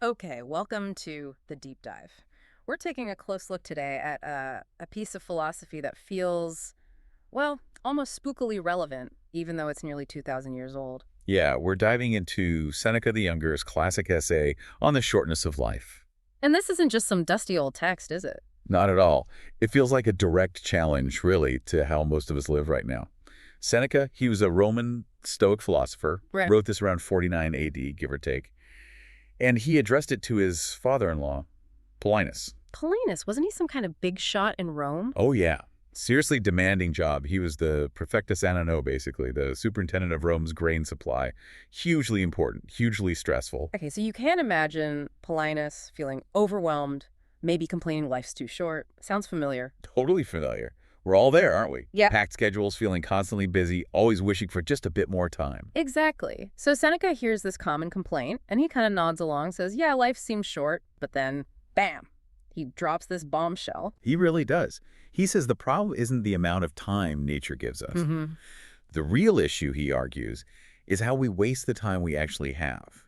Okay, welcome to the deep dive. We're taking a close look today at a piece of philosophy that feels, well, almost spookily relevant, even though it's nearly 2,000 years old. Yeah, we're diving into Seneca the Younger's classic essay on the shortness of life. And this isn't just some dusty old text, is it? Not at all. It feels like a direct challenge, really, to how most of us live right now. Seneca, he was a Roman Stoic philosopher, Right. wrote this around 49 AD, give or take, and he addressed it to his father-in-law, Paulinus. Paulinus, wasn't he some kind of big shot in Rome? Oh, yeah. Seriously demanding job. He was the prefectus annano, basically, the superintendent of Rome's grain supply. Hugely important, hugely stressful. Okay, so you can imagine Paulinus feeling overwhelmed, maybe complaining life's too short. Sounds familiar. Totally familiar. We're all there, aren't we? Yeah. Packed schedules, feeling constantly busy, always wishing for just a bit more time. Exactly. So Seneca hears this common complaint, and he kind of nods along, says, yeah, life seems short, but then, bam, he drops this bombshell. He really does. He says the problem isn't the amount of time nature gives us. Mm-hmm. The real issue, he argues, is how we waste the time we actually have.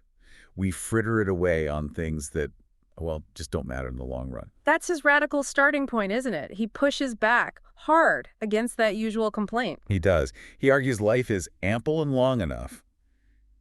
We fritter it away on things that, well, just don't matter in the long run. That's his radical starting point, isn't it? He pushes back hard against that usual complaint. He does. He argues life is ample and long enough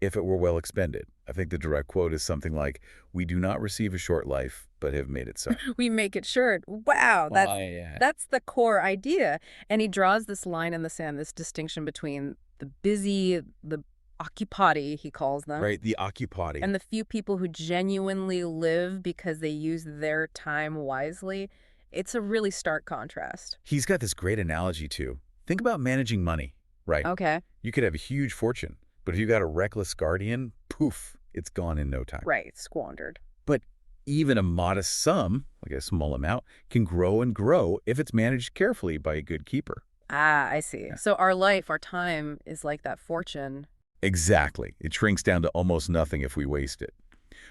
if it were well expended. I think the direct quote is something like, "We do not receive a short life, but have made it so." We make it short. Wow, Yeah. that's the core idea. And he draws this line in the sand, this distinction between the busy, the occupati, he calls them, Right, the occupati. and the few people who genuinely live because they use their time wisely. It's a really stark contrast. He's got this great analogy, too. Think about managing money, right? Okay. You could have a huge fortune, but if you got a reckless guardian, poof, it's gone in no time. Right, squandered. But even a modest sum, like a small amount, can grow and grow if it's managed carefully by a good keeper. Ah, I see. Yeah. So our life, our time is like that fortune. Exactly. It shrinks down to almost nothing if we waste it.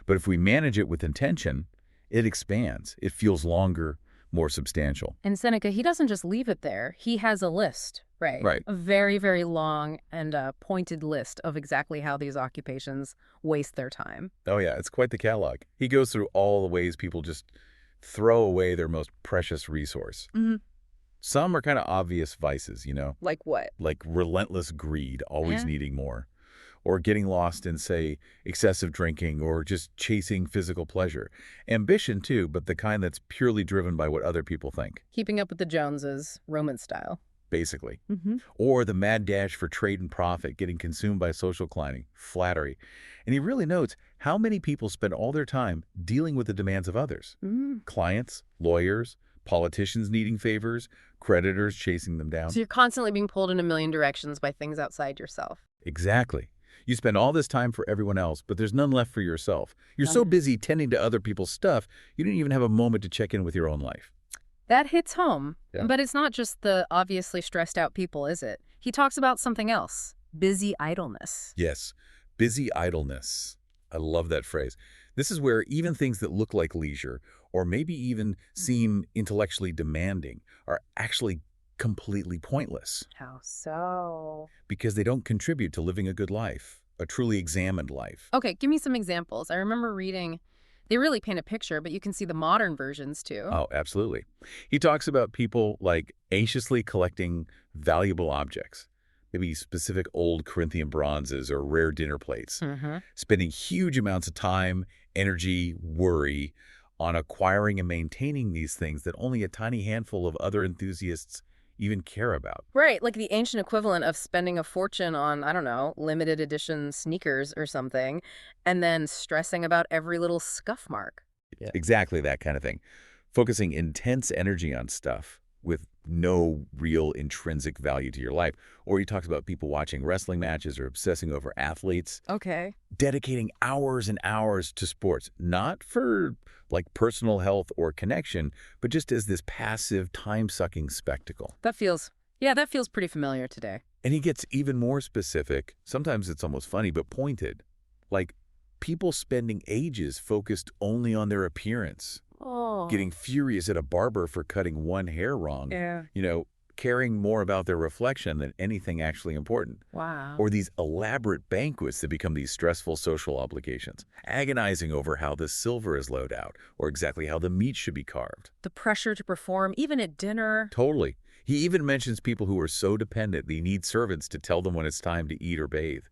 But if we manage it with intention, it expands. It feels longer, more substantial. And Seneca, he doesn't just leave it there. He has a list, right? Right. A very, very long and pointed list of exactly how these occupations waste their time. Oh, yeah, it's quite the catalog. He goes through all the ways people just throw away their most precious resource. Mm-hmm. Some are kind of obvious vices, Like what? like relentless greed, always Yeah. needing more, or getting lost in, say, excessive drinking or just chasing physical pleasure. Ambition, too, but the kind that's purely driven by what other people think, Keeping up with the Joneses, Roman style. basically. Mm-hmm. Or the mad dash for trade and profit, getting consumed by social climbing, flattery. And he really notes how many people spend all their time dealing with the demands of others. Mm. Clients, lawyers, politicians needing favors, creditors chasing them down. So you're constantly being pulled in a million directions by things outside yourself. Exactly. You spend all this time for everyone else, but there's none left for yourself. You're so None. busy tending to other people's stuff, you didn't even have a moment to check in with your own life. That hits home. Yeah. But it's not just the obviously stressed out people, is it? He talks about something else. Busy idleness. Yes, busy idleness. I love that phrase. This is where even things that look like leisure, or maybe even seem intellectually demanding, are actually completely pointless How so? because they don't contribute to living a good life, a truly examined life. Okay, give me some examples. I remember reading, they really paint a picture, but you can see the modern versions too. Oh, absolutely. He talks about people like anxiously collecting valuable objects, maybe specific old Corinthian bronzes or rare dinner plates, Mm-hmm. spending huge amounts of time, energy, worry on acquiring and maintaining these things that only a tiny handful of other enthusiasts even care about. Right, like the ancient equivalent of spending a fortune on, I don't know, limited edition sneakers or something, and then stressing about every little scuff mark. Yeah. Exactly that kind of thing. Focusing intense energy on stuff with no real intrinsic value to your life. Or he talks about people watching wrestling matches or obsessing over athletes, Okay. dedicating hours and hours to sports, not for like personal health or connection, but just as this passive, time-sucking spectacle. That feels pretty familiar today. And he gets even more specific. Sometimes it's almost funny, but pointed. Like people spending ages focused only on their appearance, Oh. getting furious at a barber for cutting one hair wrong. Yeah. caring more about their reflection than anything actually important. Wow. Or these elaborate banquets that become these stressful social obligations, agonizing over how the silver is laid out or exactly how the meat should be carved. The pressure to perform, even at dinner. Totally. He even mentions people who are so dependent they need servants to tell them when it's time to eat or bathe.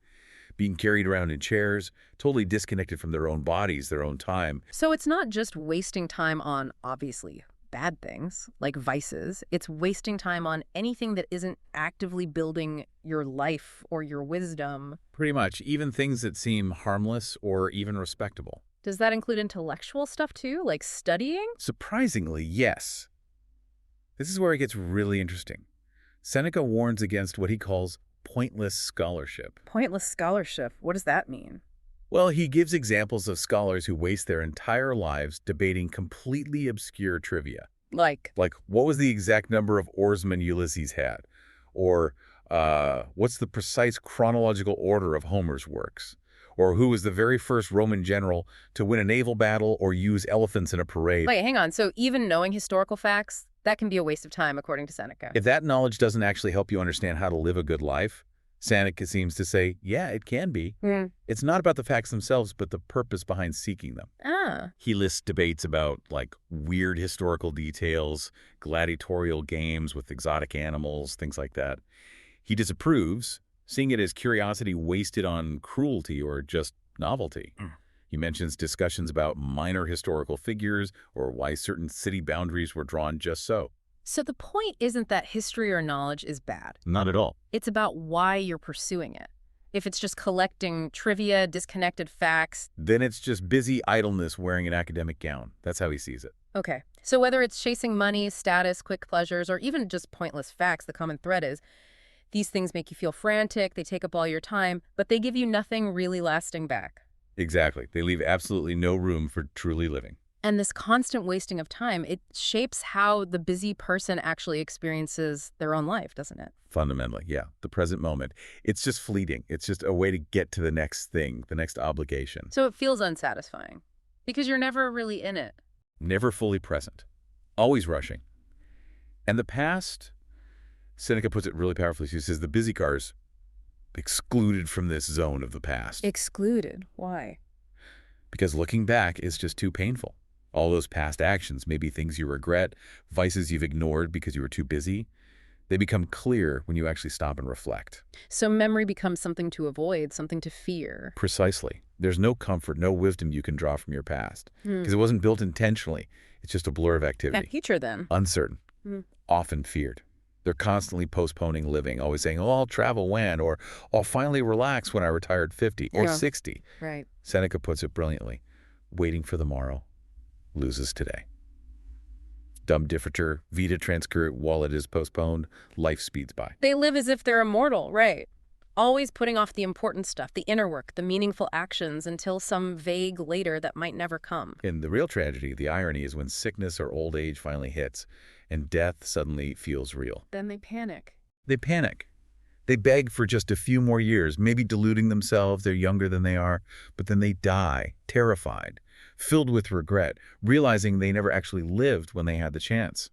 Being carried around in chairs, totally disconnected from their own bodies, their own time. So it's not just wasting time on, obviously, bad things, like vices. It's wasting time on anything that isn't actively building your life or your wisdom. Pretty much, even things that seem harmless or even respectable. Does that include intellectual stuff too, like studying? Surprisingly, yes. This is where it gets really interesting. Seneca warns against what he calls pointless scholarship. Pointless scholarship. What does that mean? Well, he gives examples of scholars who waste their entire lives debating completely obscure trivia. Like, Like, what was the exact number of oarsmen Ulysses had? Or, what's the precise chronological order of Homer's works? Or who was the very first Roman general to win a naval battle or use elephants in a parade? wait, hang on. So even knowing historical facts, that can be a waste of time, according to Seneca. If that knowledge doesn't actually help you understand how to live a good life, Seneca seems to say, yeah, it can be. Hmm. It's not about the facts themselves, but the purpose behind seeking them. Ah, He lists debates about, like, weird historical details, gladiatorial games with exotic animals, things like that. He disapproves, seeing it as curiosity wasted on cruelty or just novelty. He mentions discussions about minor historical figures or why certain city boundaries were drawn just so. so the point isn't that history or knowledge is bad. Not at all. It's about why you're pursuing it. If it's just collecting trivia, disconnected facts. Then it's just busy idleness wearing an academic gown. That's how he sees it. Okay. So whether it's chasing money, status, quick pleasures, or even just pointless facts, the common thread is these things make you feel frantic, they take up all your time, but they give you nothing really lasting back. Exactly. They leave absolutely no room for truly living. And this constant wasting of time, it shapes how the busy person actually experiences their own life, doesn't it? Fundamentally, yeah. The present moment. It's just fleeting. It's just a way to get to the next thing, the next obligation. So it feels unsatisfying because you're never really in it. Never fully present. Always rushing. And the past, Seneca puts it really powerfully. He says the busy cars excluded from this zone of the past. Excluded. Why? Because looking back is just too painful. All those past actions, maybe things you regret, vices you've ignored because you were too busy, they become clear when you actually stop and reflect. So memory becomes something to avoid, something to fear. Precisely. There's no comfort, no wisdom you can draw from your past. Because it wasn't built intentionally. It's just a blur of activity. That future, then. Uncertain. Often feared. They're constantly postponing living, always saying, oh, I'll travel when, or I'll finally relax when I retired 50 or 60. Right. Seneca puts it brilliantly. Waiting for the morrow loses today. Dum differiter, vita transcurrit, while it is postponed, life speeds by. They live as if they're immortal, right? Always putting off the important stuff, the inner work, the meaningful actions until some vague later that might never come. And the real tragedy, the irony, is when sickness or old age finally hits and death suddenly feels real. Then they panic. They panic. They beg for just a few more years, maybe deluding themselves they're younger than they are, but then they die, terrified, filled with regret, realizing they never actually lived when they had the chance.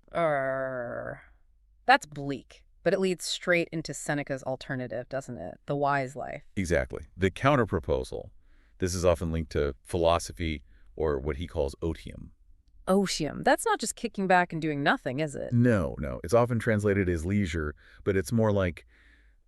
That's bleak, but it leads straight into Seneca's alternative, doesn't it? The wise life. Exactly. The counterproposal. This is often linked to philosophy or what he calls otium. Otium. That's not just kicking back and doing nothing, is it? No. It's often translated as leisure, but it's more like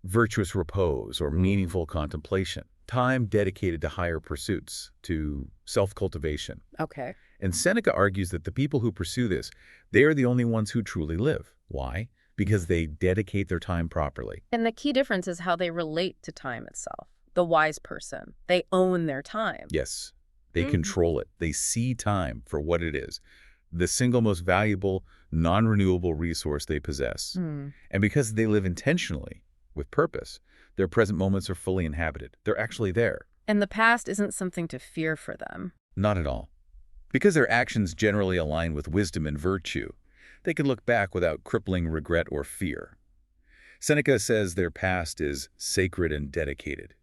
virtuous repose or meaningful contemplation. Time dedicated to higher pursuits, to self-cultivation. Okay. And Seneca argues that the people who pursue this, they are the only ones who truly live. Why? Because they dedicate their time properly. And the key difference is how they relate to time itself. The wise person, they own their time. Yes, they control it. They see time for what it is, the single most valuable, non-renewable resource they possess. And because they live intentionally, with purpose, their present moments are fully inhabited. They're actually there. And the past isn't something to fear for them. Not at all. Because their actions generally align with wisdom and virtue, they can look back without crippling regret or fear. Seneca says their past is sacred and dedicated,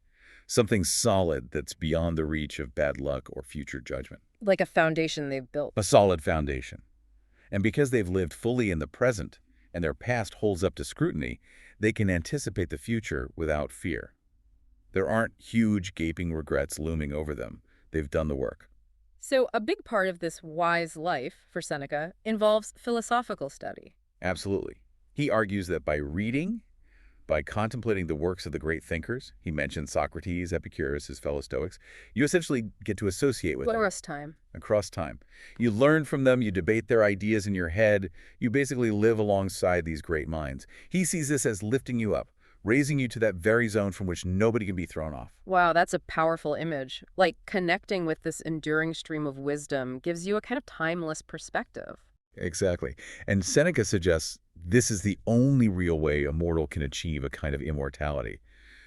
something solid that's beyond the reach of bad luck or future judgment. Like a foundation they've built. A solid foundation. And because they've lived fully in the present, and their past holds up to scrutiny, they can anticipate the future without fear. There aren't huge, gaping regrets looming over them. They've done the work. So, a big part of this wise life for Seneca involves philosophical study. Absolutely. He argues that by reading, by contemplating the works of the great thinkers, he mentioned Socrates, Epicurus, his fellow Stoics, you essentially get to associate with them Glorious time. across time. You learn from them, you debate their ideas in your head, you basically live alongside these great minds. He sees this as lifting you up, raising you to that very zone from which nobody can be thrown off. Wow, that's a powerful image. Like connecting with this enduring stream of wisdom gives you a kind of timeless perspective. Exactly. And Seneca suggests this is the only real way a mortal can achieve a kind of immortality.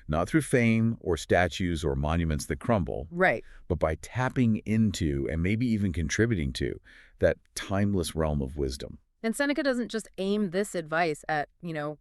Not through fame or statues or monuments that crumble, Right. but by tapping into and maybe even contributing to that timeless realm of wisdom. And Seneca doesn't just aim this advice at,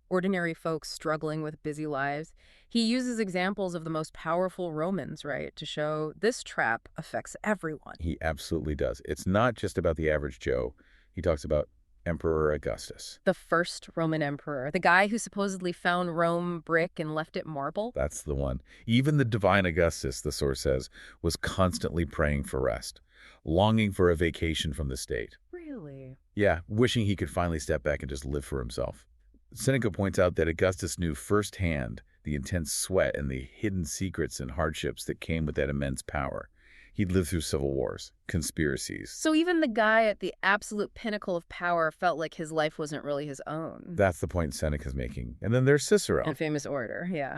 ordinary folks struggling with busy lives. He uses examples of the most powerful Romans, right, to show this trap affects everyone. He absolutely does. It's not just about the average Joe. He talks about Emperor Augustus. The first Roman emperor, the guy who supposedly found Rome brick and left it marble. That's the one. Even the divine Augustus, the source says, was constantly praying for rest, longing for a vacation from the state. Really? Yeah, wishing he could finally step back and just live for himself. Seneca points out that Augustus knew firsthand the intense sweat and the hidden secrets and hardships that came with that immense power. He'd lived through civil wars, conspiracies. So even the guy at the absolute pinnacle of power felt like his life wasn't really his own. That's the point Seneca's making. And then there's Cicero. And famous orator, yeah.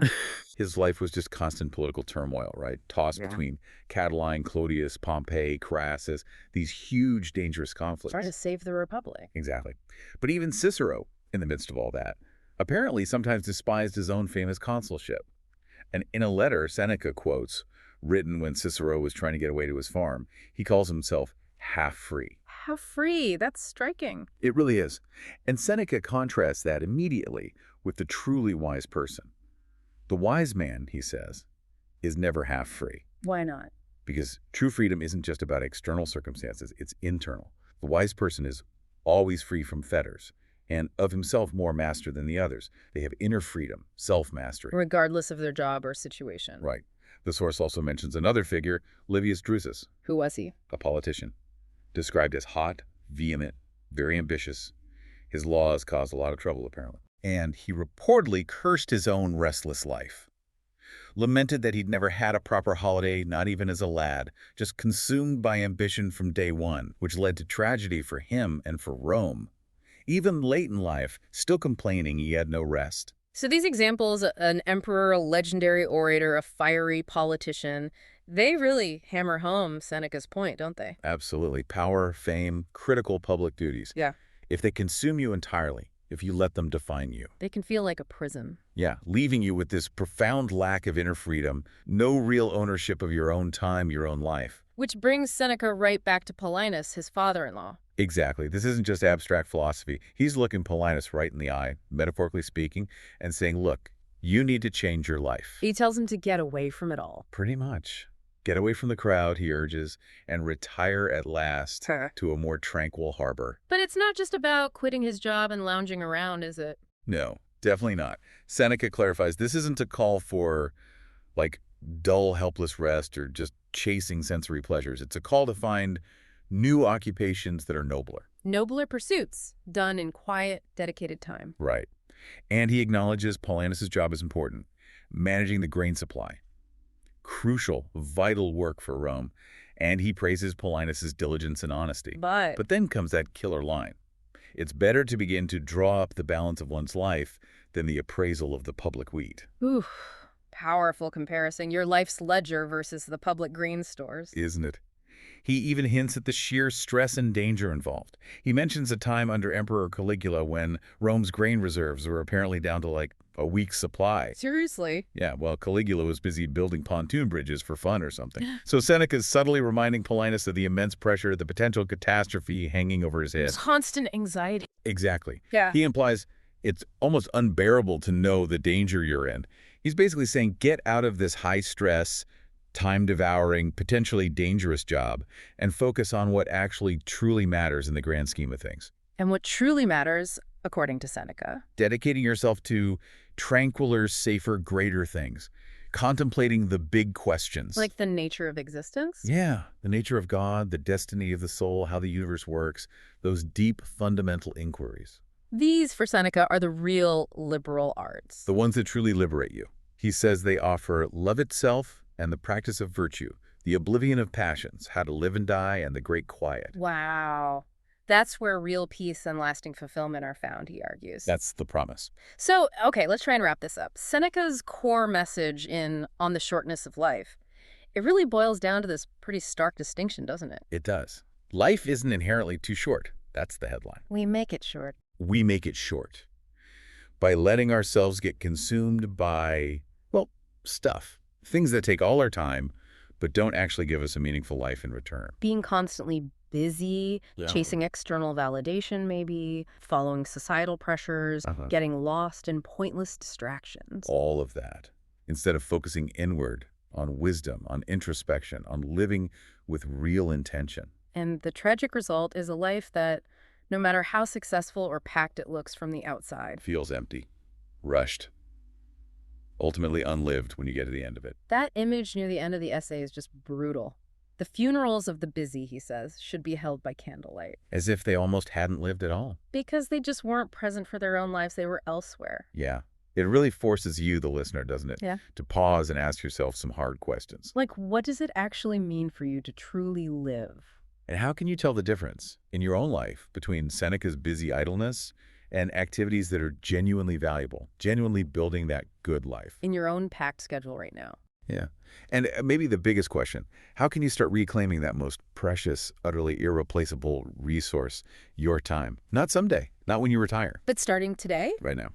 His life was just constant political turmoil, right? Tossed between Catiline, Clodius, Pompey, Crassus, these huge, dangerous conflicts. Trying to save the Republic. Exactly. But even Cicero, in the midst of all that, apparently sometimes despised his own famous consulship. And in a letter Seneca quotes, written when Cicero was trying to get away to his farm, he calls himself half-free. How free. That's striking. It really is. And Seneca contrasts that immediately with the truly wise person. The wise man, he says, is never half-free. Why not? Because true freedom isn't just about external circumstances, it's internal. The wise person is always free from fetters, and of himself more master than the others. They have inner freedom, self-mastery. Regardless of their job or situation. Right. The source also mentions another figure, Livius Drusus, Who was he? a politician, described as hot, vehement, very ambitious. His laws caused a lot of trouble, apparently. And he reportedly cursed his own restless life. Lamented that he'd never had a proper holiday, not even as a lad, just consumed by ambition from day one, which led to tragedy for him and for Rome. Even late in life, still complaining he had no rest. So these examples, an emperor, a legendary orator, a fiery politician, they really hammer home Seneca's point, don't they? Absolutely. Power, fame, critical public duties. Yeah. If they consume you entirely, if you let them define you. They can feel like a prison. Yeah, leaving you with this profound lack of inner freedom, no real ownership of your own time, your own life. Which brings Seneca right back to Paulinus, his father-in-law. Exactly. This isn't just abstract philosophy. He's looking Paulinus right in the eye, metaphorically speaking, and saying, look, you need to change your life. He tells him to get away from it all. Pretty much. Get away from the crowd, he urges, and retire at last to a more tranquil harbor. But it's not just about quitting his job and lounging around, is it? No, definitely not. Seneca clarifies this isn't a call for, like, dull, helpless rest or just chasing sensory pleasures. It's a call to find new occupations that are nobler. Nobler pursuits, done in quiet, dedicated time. Right. And he acknowledges Paulinus' job is important. Managing the grain supply. Crucial, vital work for Rome. And he praises Paulinus' diligence and honesty. But then comes that killer line. It's better to begin to draw up the balance of one's life than the appraisal of the public wheat. ooh, powerful comparison. Your life's ledger versus the public green stores. Isn't it? He even hints at the sheer stress and danger involved. He mentions a time under Emperor Caligula when Rome's grain reserves were apparently down to like a week's supply. Seriously? Yeah, well, Caligula was busy building pontoon bridges for fun or something. So Seneca's subtly reminding Paulinus of the immense pressure, the potential catastrophe hanging over his head. Constant anxiety. Exactly. Yeah. He implies it's almost unbearable to know the danger you're in. He's basically saying get out of this high-stress, time-devouring, potentially dangerous job and focus on what actually truly matters in the grand scheme of things. And what truly matters according to Seneca. Dedicating yourself to tranquiler, safer, greater things. Contemplating the big questions. Like the nature of existence? Yeah, the nature of God, the destiny of the soul, how the universe works, those deep, fundamental inquiries. These, for Seneca, are the real liberal arts. The ones that truly liberate you. He says they offer love itself and the practice of virtue, the oblivion of passions, how to live and die, and the great quiet. Wow. That's where real peace and lasting fulfillment are found, he argues. That's the promise. So, okay, let's try and wrap this up. Seneca's core message in On the Shortness of Life, it really boils down to this pretty stark distinction, doesn't it? It does. Life isn't inherently too short. That's the headline. We make it short. We make it short by letting ourselves get consumed by, well, stuff. Things that take all our time, but don't actually give us a meaningful life in return. Being constantly busy, Yeah. chasing external validation maybe, following societal pressures, getting lost in pointless distractions. All of that. Instead of focusing inward on wisdom, on introspection, on living with real intention. And the tragic result is a life that, no matter how successful or packed it looks from the outside, Feels empty, rushed, ultimately unlived when you get to the end of it. that image near the end of the essay is just brutal. The funerals of the busy, he says, should be held by candlelight. As if they almost hadn't lived at all. Because they just weren't present for their own lives, they were elsewhere. Yeah. It really forces you, the listener, doesn't it? Yeah. To pause and ask yourself some hard questions. Like, what does it actually mean for you to truly live? And how can you tell the difference in your own life between Seneca's busy idleness and activities that are genuinely valuable, genuinely building that good life? In your own packed schedule right now. Yeah. And maybe the biggest question, how can you start reclaiming that most precious, utterly irreplaceable resource, your time? Not someday, not when you retire, But starting today, right now.